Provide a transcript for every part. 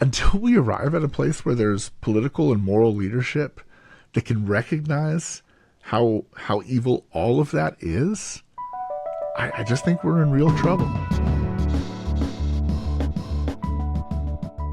until we arrive at a place where there's political and moral leadership that can recognize how evil all of that is, I just think we're in real trouble.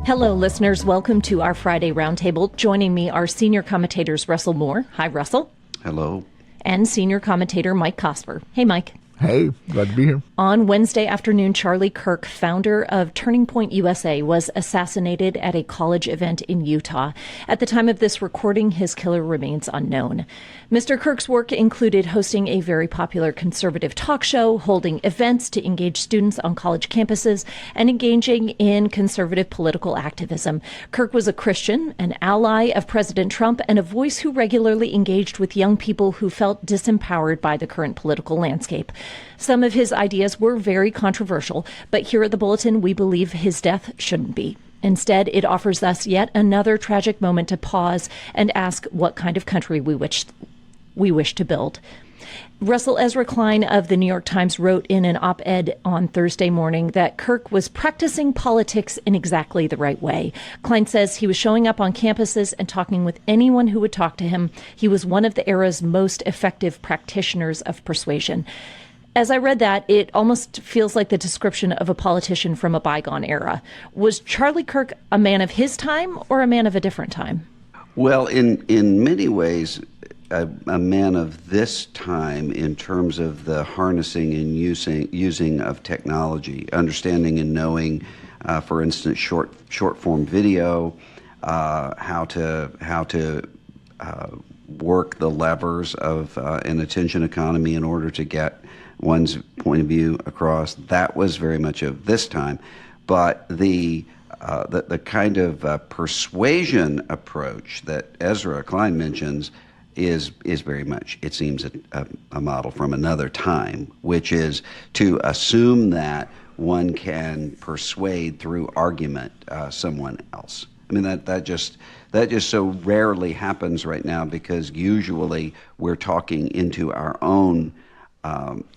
Hello, listeners. Welcome to our Friday Roundtable. Joining me are senior commentators Russell Moore. Hi, Russell. Hello. And senior commentator Mike Cosper. Hey, Mike. Hey, glad to be here. On Wednesday afternoon, Charlie Kirk, founder of Turning Point USA, was assassinated at a college event in Utah. At the time of this recording, his killer remains unknown. Mr. Kirk's work included hosting a very popular conservative talk show, holding events to engage students on college campuses, and engaging in conservative political activism. Kirk was a Christian, an ally of President Trump, and a voice who regularly engaged with young people who felt disempowered by the current political landscape. Some of his ideas were very controversial, but here at the Bulletin, we believe his death shouldn't be. Instead, it offers us yet another tragic moment to pause and ask what kind of country we wish to build. Russell Ezra Klein of the New York Times wrote in an op-ed on Thursday morning that Kirk was practicing politics in exactly the right way. Klein says he was showing up on campuses and talking with anyone who would talk to him. He was one of the era's most effective practitioners of persuasion. As I read that, it almost feels like the description of a politician from a bygone era. Was Charlie Kirk a man of his time or a man of a different time? Well, in many ways, a man of this time in terms of the harnessing and using of technology, understanding and knowing, for instance, short form video, how to work the levers of an attention economy in order to get one's point of view across. That was very much of this time, but the kind of persuasion approach that Ezra Klein mentions is very much, it seems, a model from another time, which is to assume that one can persuade through argument someone else. I mean, that just so rarely happens right now, because usually we're talking into our own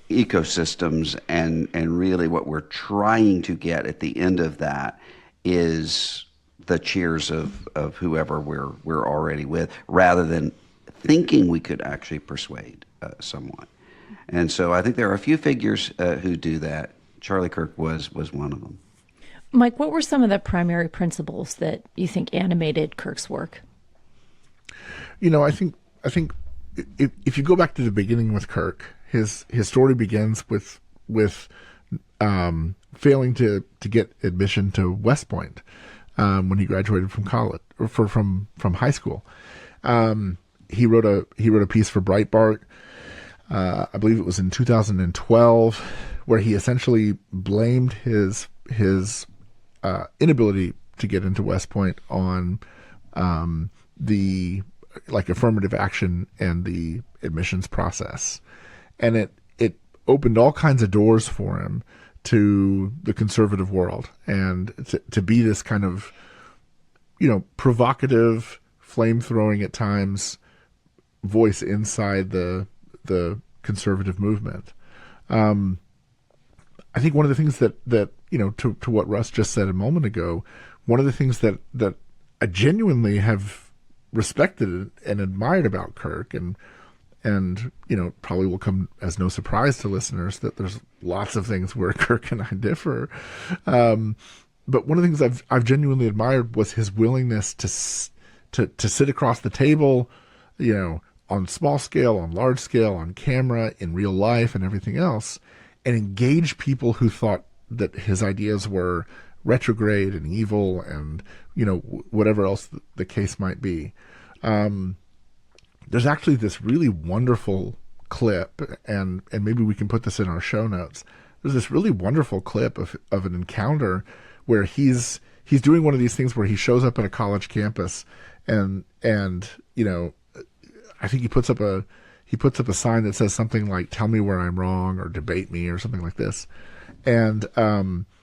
ecosystems, and really what we're trying to get at the end of that is the cheers of whoever we're already with, rather than thinking we could actually persuade someone. And so I think there are a few figures who do that. Charlie Kirk was one of them. Mike, what were some of the primary principles that you think animated Kirk's work? You know, I think if you go back to the beginning with Kirk, his story begins with failing to get admission to West Point when he graduated from college or from high school. He wrote a piece for Breitbart. I believe it was in 2012, where he essentially blamed his inability to get into West Point on the affirmative action and the admissions process. And it opened all kinds of doors for him to the conservative world, and to be this kind of, provocative, flame-throwing at times voice inside the conservative movement. I think one of the things that to what Russ just said a moment ago, one of the things that I genuinely have respected and admired about Kirk, and probably will come as no surprise to listeners that there's lots of things where Kirk and I differ. But one of the things I've genuinely admired was his willingness to sit across the table, on small scale, on large scale, on camera, in real life, and everything else, and engage people who thought that his ideas were retrograde and evil, and whatever else the case might be. There's actually this really wonderful clip, and maybe we can put this in our show notes. There's this really wonderful clip of an encounter where he's doing one of these things where he shows up at a college campus, and I think he puts up a sign that says something like "Tell me where I'm wrong" or "Debate me" or something like this. And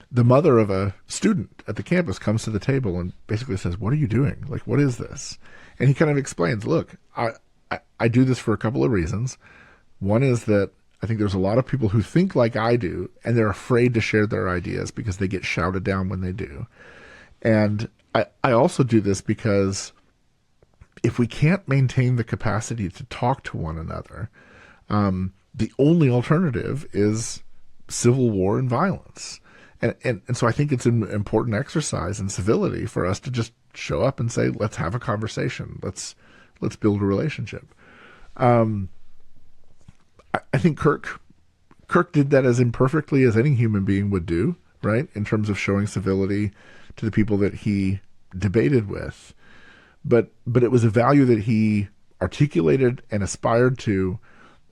the mother of a student at the campus comes to the table and basically says, "What are you doing? Like, what is this?" And he kind of explains, "Look, I do this for a couple of reasons. One is that I think there's a lot of people who think like I do, and they're afraid to share their ideas because they get shouted down when they do. And I also do this because if we can't maintain the capacity to talk to one another, the only alternative is civil war and violence. And so I think it's an important exercise in civility for us to just show up and say, let's have a conversation. Let's build a relationship. I think Kirk did that as imperfectly as any human being would do, right? In terms of showing civility to the people that he debated with. But it was a value that he articulated and aspired to,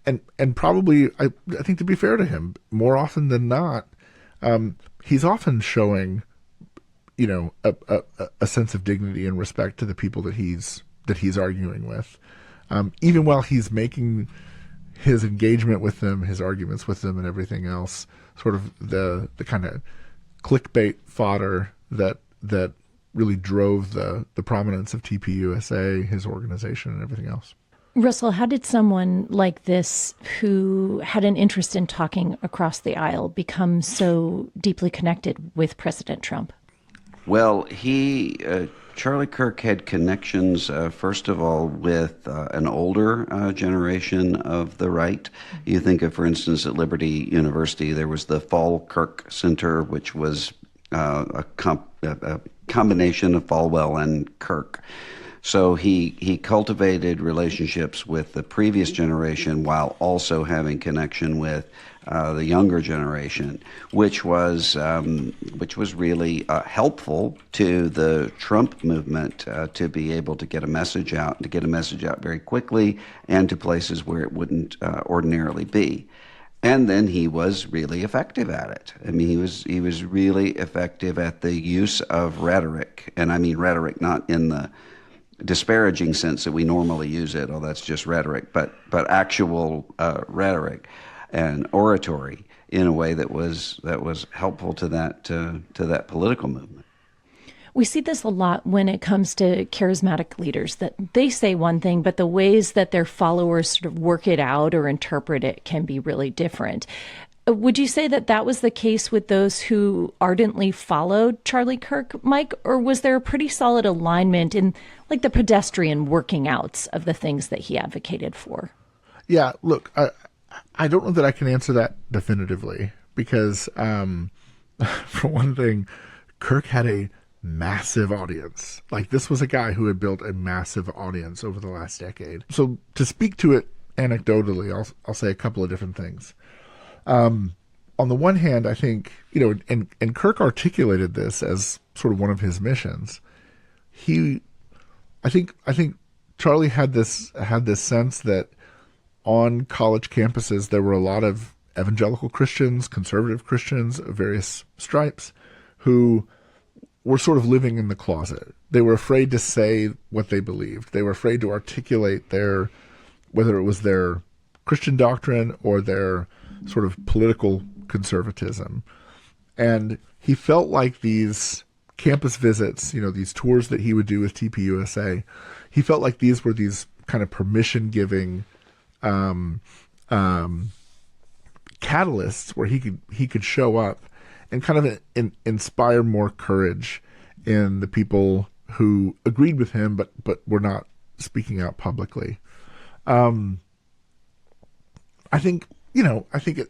and probably, I think, to be fair to him, more often than not, he's often showing, a sense of dignity and respect to the people that he's arguing with, even while he's making his engagement with them, his arguments with them, and everything else sort of the kind of clickbait fodder that really drove the prominence of TPUSA, his organization, and everything else. Russell, how did someone like this, who had an interest in talking across the aisle, become so deeply connected with President Trump? Well, Charlie Kirk had connections, first of all, with an older generation of the right. You think of, for instance, at Liberty University, there was the Kirk Center, which was a combination of Falwell and Kirk. So he cultivated relationships with the previous generation while also having connection with the younger generation, which was really helpful to the Trump movement to be able to get a message out, and to get a message out very quickly and to places where it wouldn't ordinarily be. And then he was really effective at it. I mean, he was really effective at the use of rhetoric, and I mean rhetoric not in the disparaging sense that we normally use it. Oh, that's just rhetoric, but actual rhetoric and oratory in a way that was helpful to that political movement. We see this a lot when it comes to charismatic leaders, that they say one thing, but the ways that their followers sort of work it out or interpret it can be really different. Would you say that was the case with those who ardently followed Charlie Kirk, Mike, or was there a pretty solid alignment in like the pedestrian working outs of the things that he advocated for? Yeah, look, I don't know that I can answer that definitively because, for one thing, Kirk had a massive audience. Like, this was a guy who had built a massive audience over the last decade. So to speak to it anecdotally, I'll say a couple of different things. On the one hand, I think, and Kirk articulated this as sort of one of his missions. I think Charlie had this sense that on college campuses there were a lot of evangelical Christians, conservative Christians of various stripes, who were sort of living in the closet. They were afraid to say what they believed. They were afraid to articulate whether it was their Christian doctrine or their sort of political conservatism. And he felt like these campus visits, these tours that he would do with TPUSA, he felt like these were these kind of permission-giving catalysts where he could show up and kind of inspire more courage in the people who agreed with him but were not speaking out publicly. I think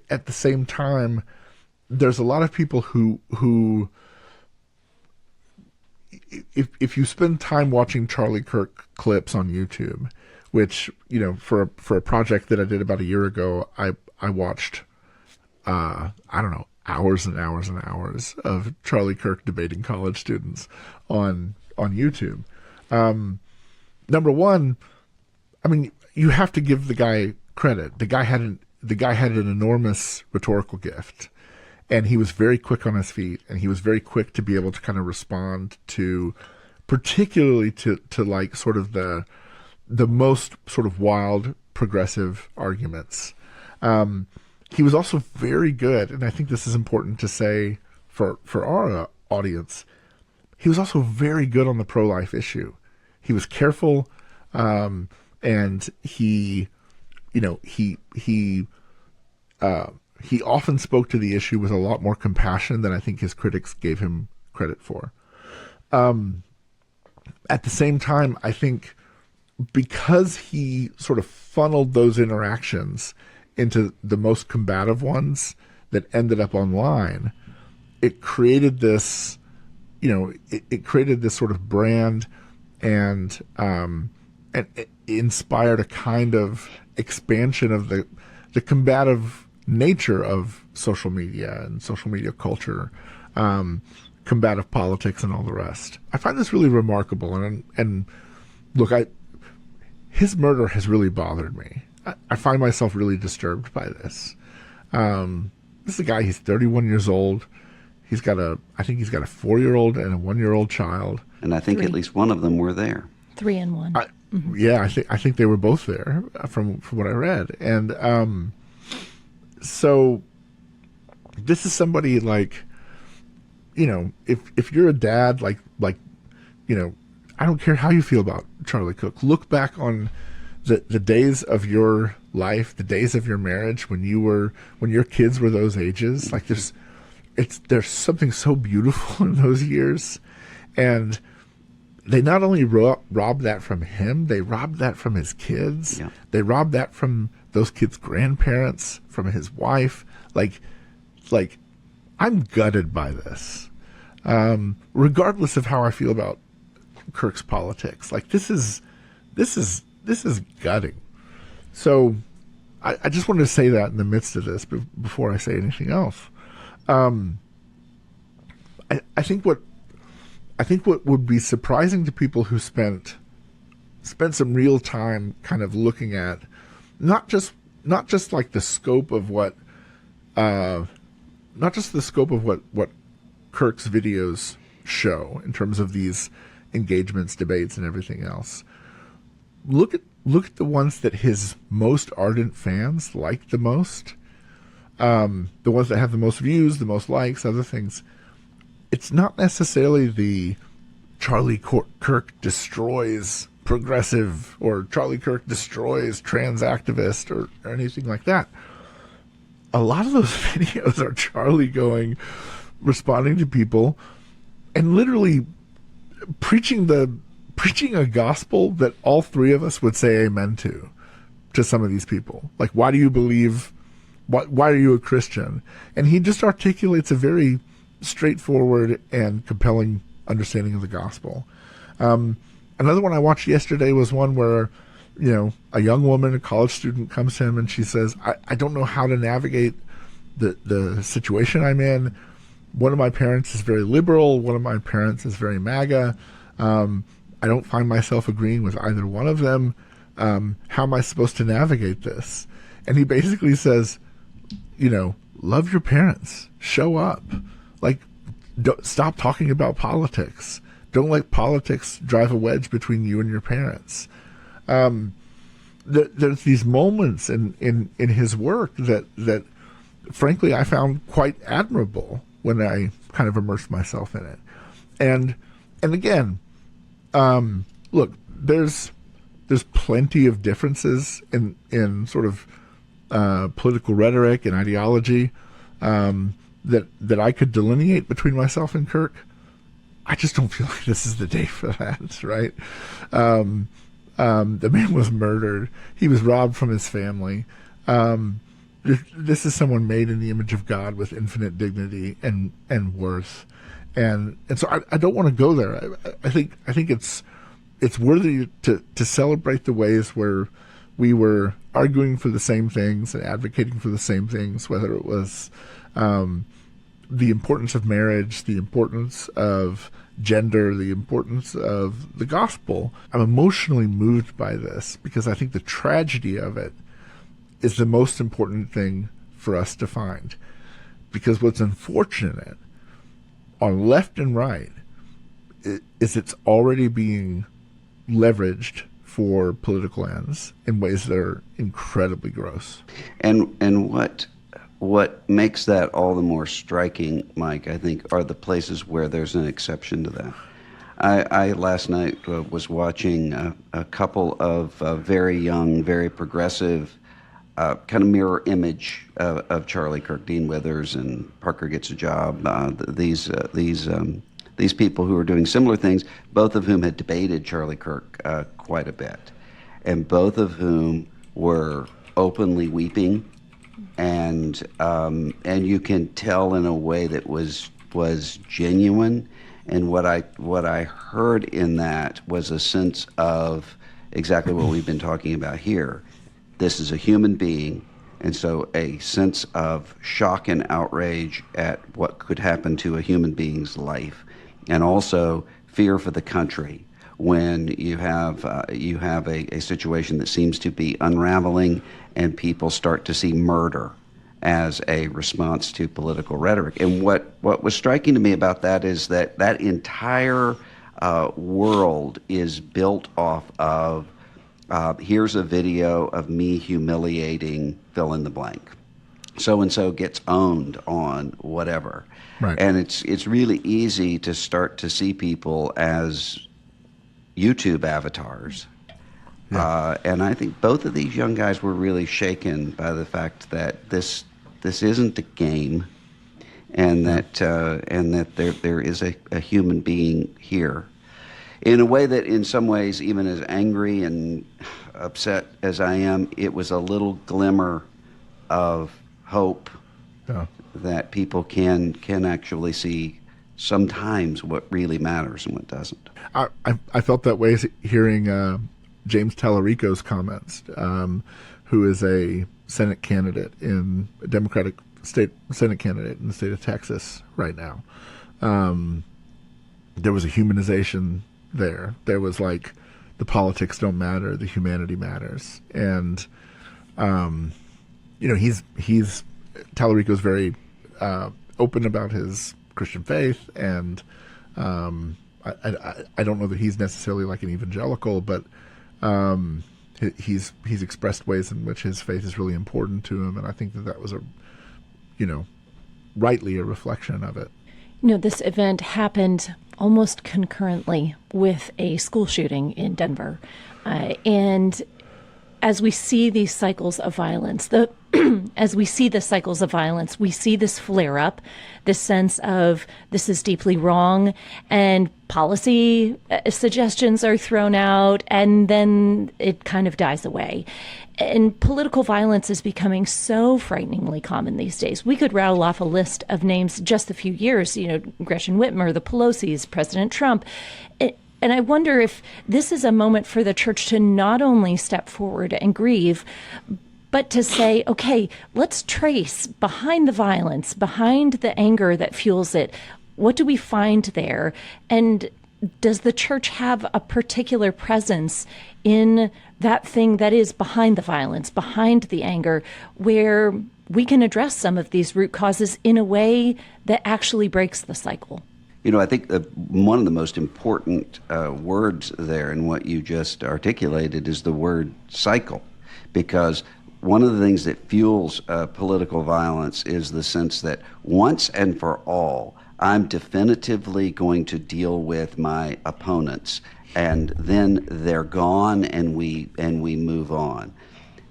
at the same time, there's a lot of people who if you spend time watching Charlie Kirk clips on YouTube, which, for a project that I did about a year ago, I watched, I don't know, hours and hours and hours of Charlie Kirk debating college students on YouTube. Number one, I mean, you have to give the guy credit. The guy had an enormous rhetorical gift, and he was very quick on his feet, and he was very quick to be able to kind of respond to, particularly to like sort of the most sort of wild progressive arguments. He was also very good, and I think this is important to say for our audience, he was also very good on the pro-life issue. He was careful, and he often spoke to the issue with a lot more compassion than I think his critics gave him credit for. at the same time, I think because he sort of funneled those interactions into the most combative ones that ended up online, it created this, it created this sort of brand, and it inspired a kind of expansion of the combative nature of social media and social media culture, combative politics, and all the rest. I find this really remarkable, and look, his murder has really bothered me. I find myself really disturbed by this. This is a guy, he's 31 years old. I think he's got a 4-year-old and a 1-year-old child. And I think 3. at least one of them were there. 3 and 1. Yeah, I think they were both there from what I read. And so this is somebody like, if you're a dad, like I don't care how you feel about Charlie Kirk. Look back on the days of your life, the days of your marriage when your kids were those ages. Like there's something so beautiful in those years, and they not only robbed that from him, they robbed that from his kids. Yeah. They robbed that from those kids' grandparents, from his wife. Like I'm gutted by this, regardless of how I feel about Kirk's politics. Like this is gutting. So I just wanted to say that in the midst of this before I say anything else. I think what would be surprising to people who spent some real time kind of looking at not just like the scope of what Kirk's videos show in terms of these engagements, debates, and everything else. Look at the ones that his most ardent fans like the most. The ones that have the most views, the most likes, other things. It's not necessarily the Charlie Kirk destroys progressive or Charlie Kirk destroys trans activist or anything like that. A lot of those videos are Charlie responding to people and literally preaching a gospel that all three of us would say amen to some of these people. Like, why do you believe, why are you a Christian? And he just articulates a very straightforward and compelling understanding of the gospel. Another one I watched yesterday was one where, a young woman, a college student, comes to him and she says, I don't know how to navigate the situation I'm in. One of my parents is very liberal. One of my parents is very MAGA. I don't find myself agreeing with either one of them. How am I supposed to navigate this? And he basically says, love your parents. Show up. Like, stop talking about politics. Don't let politics drive a wedge between you and your parents. There's these moments in his work that frankly I found quite admirable when I kind of immersed myself in it. And again, look, there's plenty of differences in sort of political rhetoric and ideology that I could delineate between myself and Kirk. I just don't feel like this is the day for that, right? The man was murdered. He was robbed from his family. This is someone made in the image of God with infinite dignity and worth, and so I don't want to go there. I think it's worthy to celebrate the ways where we were arguing for the same things and advocating for the same things, whether it was the importance of marriage, the importance of gender, the importance of the gospel. I'm emotionally moved by this because I think the tragedy of it is the most important thing for us to find. Because what's unfortunate on left and right is it's already being leveraged for political ends in ways that are incredibly gross. And what makes that all the more striking, Mike, I think, are the places where there's an exception to that. I last night was watching a couple of very young, very progressive, kind of mirror image of Charlie Kirk, Dean Withers and Parker Gets a Job. These these people who were doing similar things, both of whom had debated Charlie Kirk quite a bit, and both of whom were openly weeping, and you can tell in a way that was genuine. And what I heard in that was a sense of exactly what we've been talking about here. This is a human being, and so a sense of shock and outrage at what could happen to a human being's life, and also fear for the country when you have a situation that seems to be unraveling, and people start to see murder as a response to political rhetoric. And what was striking to me about that is that entire world is built off of here's a video of me humiliating fill in the blank. So-and-so gets owned on whatever. Right. And it's really easy to start to see people as YouTube avatars. Yeah. And I think both of these young guys were really shaken by the fact that this isn't a game, and that there is a human being here, in a way that in some ways, even as angry and upset as I am, it was a little glimmer of hope that people can actually see sometimes what really matters and what doesn't. I felt that way hearing James Tallarico's comments, who is a Senate candidate in a Democratic Senate candidate in the state of Texas right now. There was a humanization there. There was like, the politics don't matter, the humanity matters. And he's Tallarico's very open about his Christian faith, and I don't know that he's necessarily like an evangelical, but he's expressed ways in which his faith is really important to him, and I think that was rightly a reflection of it. This event happened almost concurrently with a school shooting in Denver, and as we see these cycles of violence, we see this flare up, this sense of this is deeply wrong, and policy suggestions are thrown out, and then it kind of dies away. And political violence is becoming so frighteningly common these days. We could rattle off a list of names just a few years, Gretchen Whitmer, the Pelosi's, President Trump. And I wonder if this is a moment for the church to not only step forward and grieve, but to say, okay, let's trace behind the violence, behind the anger that fuels it. What do we find there? And does the church have a particular presence in that thing that is behind the violence, behind the anger, where we can address some of these root causes in a way that actually breaks the cycle? I think one of the most important words there in what you just articulated is the word cycle, because one of the things that fuels political violence is the sense that once and for all, I'm definitively going to deal with my opponents, and then they're gone, and we move on.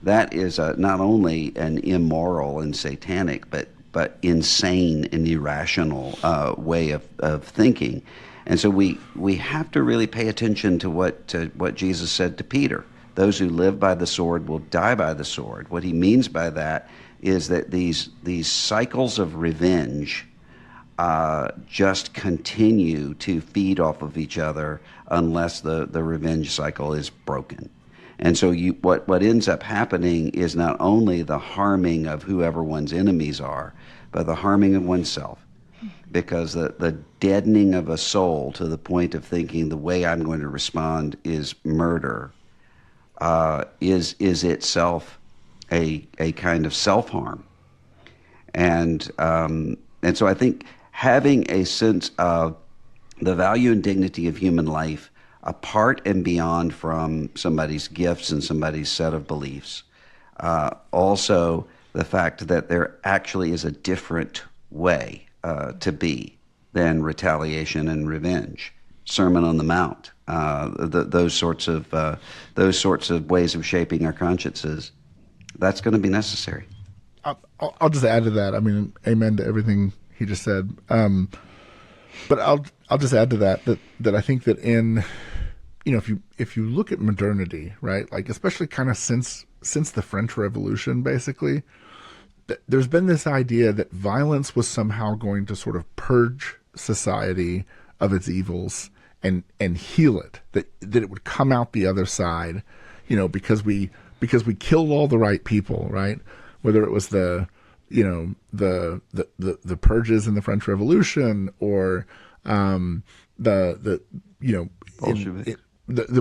That is not only an immoral and satanic, but insane and irrational way of thinking. And so we have to really pay attention to what Jesus said to Peter. Those who live by the sword will die by the sword. What he means by that is that these cycles of revenge just continue to feed off of each other unless the revenge cycle is broken. And so what ends up happening is not only the harming of whoever one's enemies are, but the harming of oneself. Because the deadening of a soul to the point of thinking the way I'm going to respond is murder is itself a kind of self-harm. And so I think having a sense of the value and dignity of human life apart and beyond from somebody's gifts and somebody's set of beliefs. Also, the fact that there actually is a different way to be than retaliation and revenge. Sermon on the Mount, those sorts of ways of shaping our consciences. That's going to be necessary. I'll just add to that. I mean, amen to everything he just said. But I'll just add to that I think that in, if you look at modernity, right, like especially kind of since the French Revolution, basically, there's been this idea that violence was somehow going to sort of purge society of its evils and heal it, that it would come out the other side, because we killed all the right people, right? Whether it was the purges in the French Revolution, or the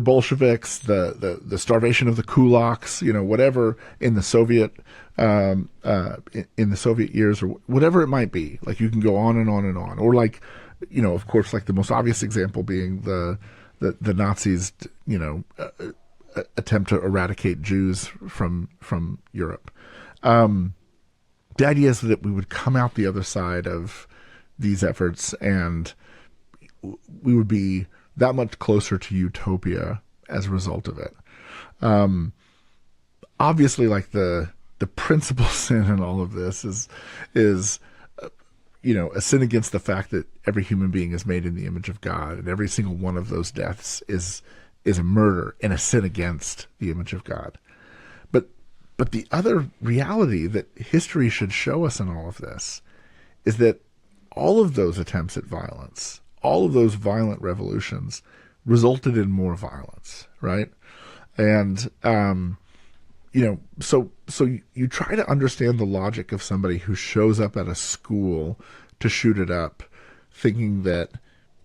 Bolsheviks, the starvation of the kulaks, whatever in the Soviet years, or whatever it might be. Like, you can go on and on and on. Or like, of course, like the most obvious example being the Nazis, attempt to eradicate Jews from Europe. The idea is that we would come out the other side of these efforts, and we would be that much closer to utopia as a result of it. Obviously, like the principal sin in all of this is a sin against the fact that every human being is made in the image of God, and every single one of those deaths is a murder and a sin against the image of God. But the other reality that history should show us in all of this is that all of those attempts at violence, all of those violent revolutions, resulted in more violence, right? And so you try to understand the logic of somebody who shows up at a school to shoot it up, thinking that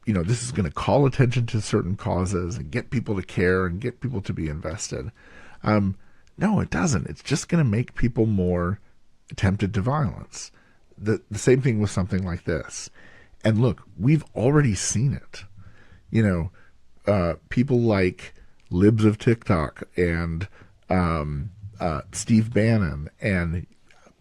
this is going to call attention to certain causes and get people to care and get people to be invested. No, it doesn't. It's just going to make people more tempted to violence. The same thing with something like this. And look, we've already seen it. People like libs of TikTok and Steve Bannon, and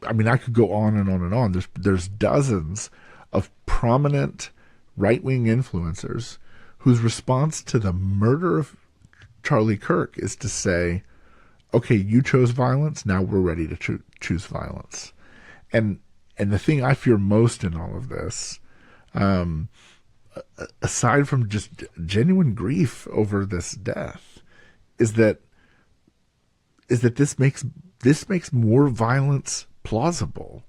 I mean, I could go on and on and on. There's dozens of prominent right-wing influencers whose response to the murder of Charlie Kirk is to say, okay, you chose violence, now we're ready to choose violence. And the thing I fear most in all of this, aside from just genuine grief over this death, is that this makes more violence plausible,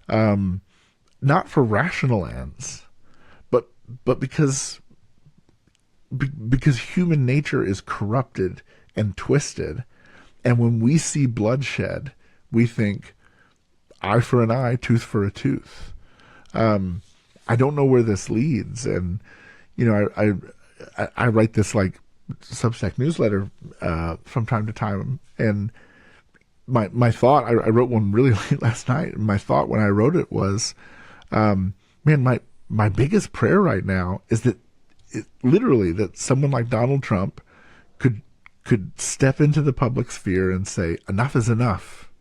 not for rational ends, but because human nature is corrupted and twisted. And when we see bloodshed, we think eye for an eye, tooth for a tooth. I don't know where this leads. And, I write this like Substack newsletter from time to time. And my thought, I wrote one really late last night. My thought when I wrote it was, my biggest prayer right now is that literally that someone like Donald Trump could step into the public sphere and say, enough is enough.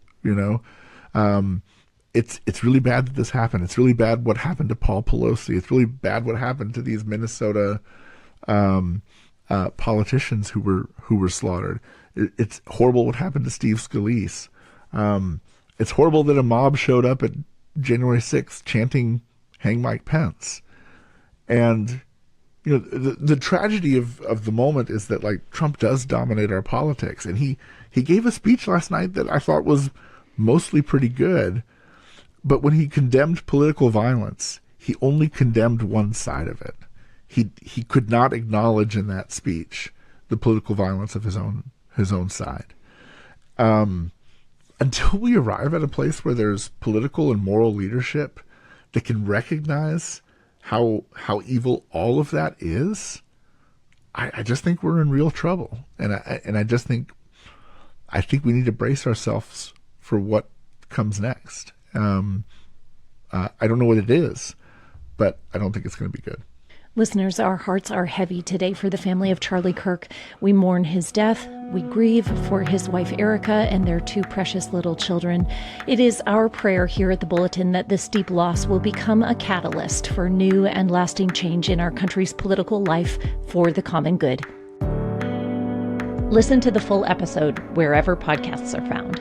It's really bad that this happened. It's really bad what happened to Paul Pelosi. It's really bad what happened to these Minnesota politicians who were slaughtered. It's horrible what happened to Steve Scalise. It's horrible that a mob showed up at January 6th chanting "Hang Mike Pence." And the tragedy of the moment is that, like, Trump does dominate our politics, and he gave a speech last night that I thought was mostly pretty good, but when he condemned political violence, he only condemned one side of it. He could not acknowledge in that speech the political violence of his own side. Until we arrive at a place where there's political and moral leadership that can recognize how evil all of that is, I just think we're in real trouble. And I think we need to brace ourselves for what comes next. I don't know what it is, but I don't think it's going to be good. Listeners, our hearts are heavy today for the family of Charlie Kirk. We mourn his death. We grieve for his wife, Erica, and their two precious little children. It is our prayer here at the Bulletin that this deep loss will become a catalyst for new and lasting change in our country's political life for the common good. Listen to the full episode wherever podcasts are found.